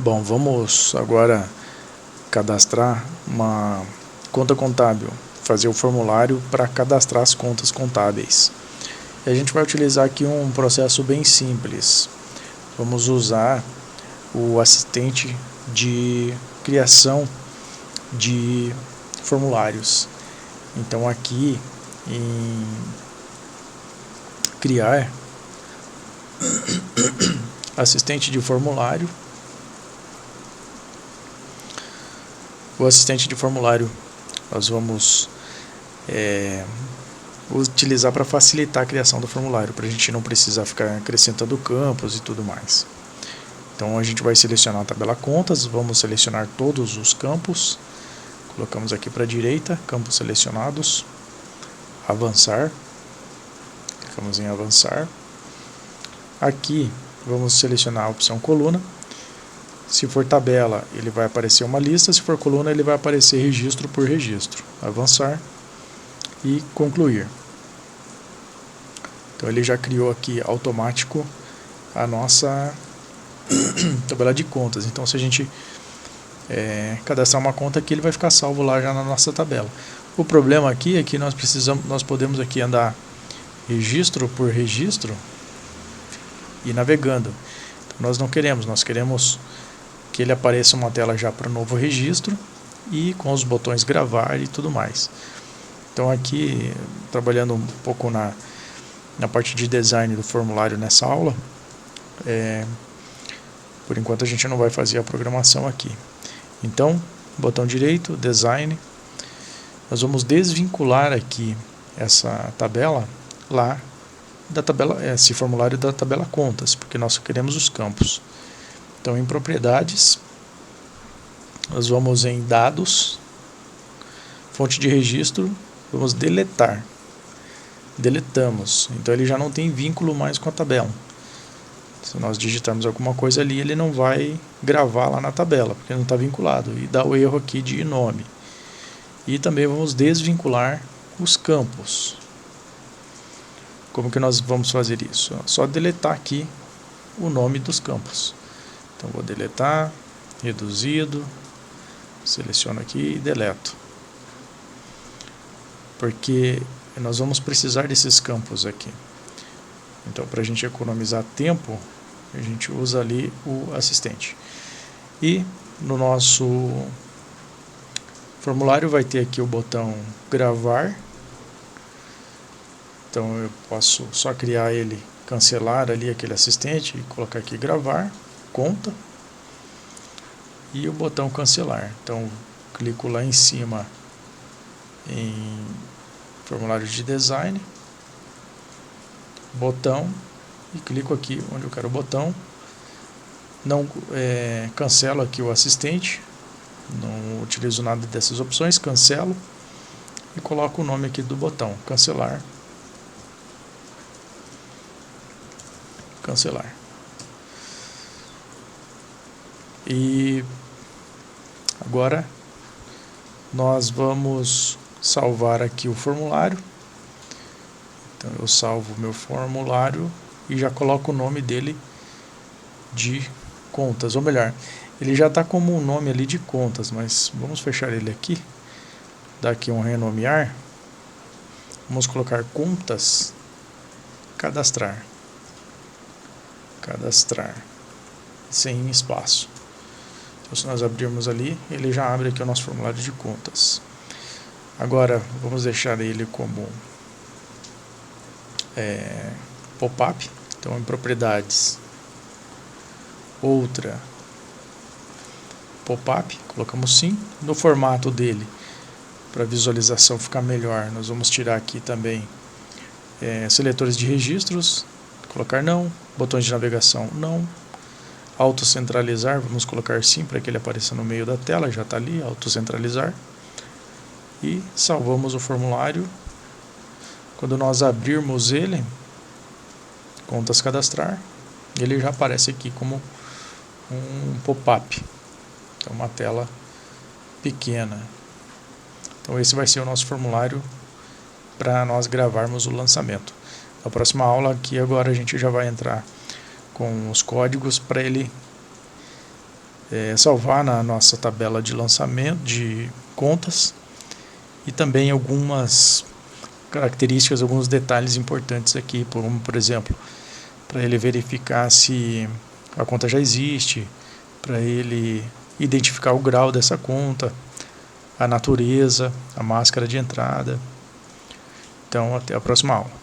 Bom, vamos agora cadastrar uma conta contábil, fazer o formulário para cadastrar as contas contábeis. E a gente vai utilizar aqui um processo bem simples. Vamos usar o assistente de criação de formulários. Então aqui em criar assistente de formulário, o assistente de formulário nós vamos utilizar para facilitar a criação do formulário, para a gente não precisar ficar acrescentando campos e tudo mais. Então a gente vai selecionar a tabela contas, vamos selecionar todos os campos, colocamos aqui para a direita, campos selecionados, avançar, clicamos em avançar. Aqui vamos selecionar a opção coluna. Se for tabela, ele vai aparecer uma lista, se for coluna, ele vai aparecer registro por registro. Avançar e concluir. Então ele já criou aqui automático a nossa tabela de contas. Então se a gente cadastrar uma conta aqui, ele vai ficar salvo lá já na nossa tabela. O problema aqui é que nós podemos aqui andar registro por registro e navegando. Então, nós não queremos, nós queremos que ele apareça uma tela já para o novo registro e com os botões gravar e tudo mais. Então aqui, trabalhando um pouco na parte de design do formulário nessa aula, por enquanto a gente não vai fazer a programação aqui. Então, botão direito, design, nós vamos desvincular aqui essa tabela lá da tabela, esse formulário da tabela contas, porque nós queremos os campos. Então em propriedades, nós vamos em dados, fonte de registro, vamos deletar. Deletamos, então ele já não tem vínculo mais com a tabela. Se nós digitarmos alguma coisa ali, ele não vai gravar lá na tabela, porque não está vinculado, e dá o erro aqui de nome. E também vamos desvincular os campos. Como que nós vamos fazer isso? Só deletar aqui o nome dos campos. Então vou deletar, reduzido, seleciono aqui e deleto. Porque nós vamos precisar desses campos aqui. Então para a gente economizar tempo, a gente usa ali o assistente. E no nosso formulário vai ter aqui o botão gravar. Então eu posso só criar ele, cancelar ali aquele assistente e colocar aqui gravar, conta e o botão cancelar. Então clico lá em cima em formulário de design, botão, e clico aqui onde eu quero o botão. Não cancelo aqui o assistente, não utilizo nada dessas opções, cancelo e coloco o nome aqui do botão, cancelar. Cancelar. E agora nós vamos salvar aqui o formulário. Então eu salvo o meu formulário e já coloco o nome dele de contas, ou melhor, ele já está como um nome ali de contas, mas vamos fechar ele aqui, dar aqui um renomear, vamos colocar contas, cadastrar, sem espaço. Então se nós abrirmos ali, ele já abre aqui o nosso formulário de contas. Agora vamos deixar ele como pop-up. Então em propriedades, outra, pop-up, colocamos sim. No formato dele, para a visualização ficar melhor, nós vamos tirar aqui também seletores de registros, colocar não, botões de navegação não, autocentralizar, vamos colocar sim para que ele apareça no meio da tela, já está ali, autocentralizar. E salvamos o formulário. Quando nós abrirmos ele, contas cadastrar, ele já aparece aqui como um pop-up, então uma tela pequena. Então esse vai ser o nosso formulário para nós gravarmos o lançamento. Na próxima aula aqui agora a gente já vai entrar com os códigos para ele salvar na nossa tabela de lançamento de contas, e também algumas características, alguns detalhes importantes aqui, como por exemplo, para ele verificar se a conta já existe, para ele identificar o grau dessa conta, a natureza, a máscara de entrada. Então, até a próxima aula.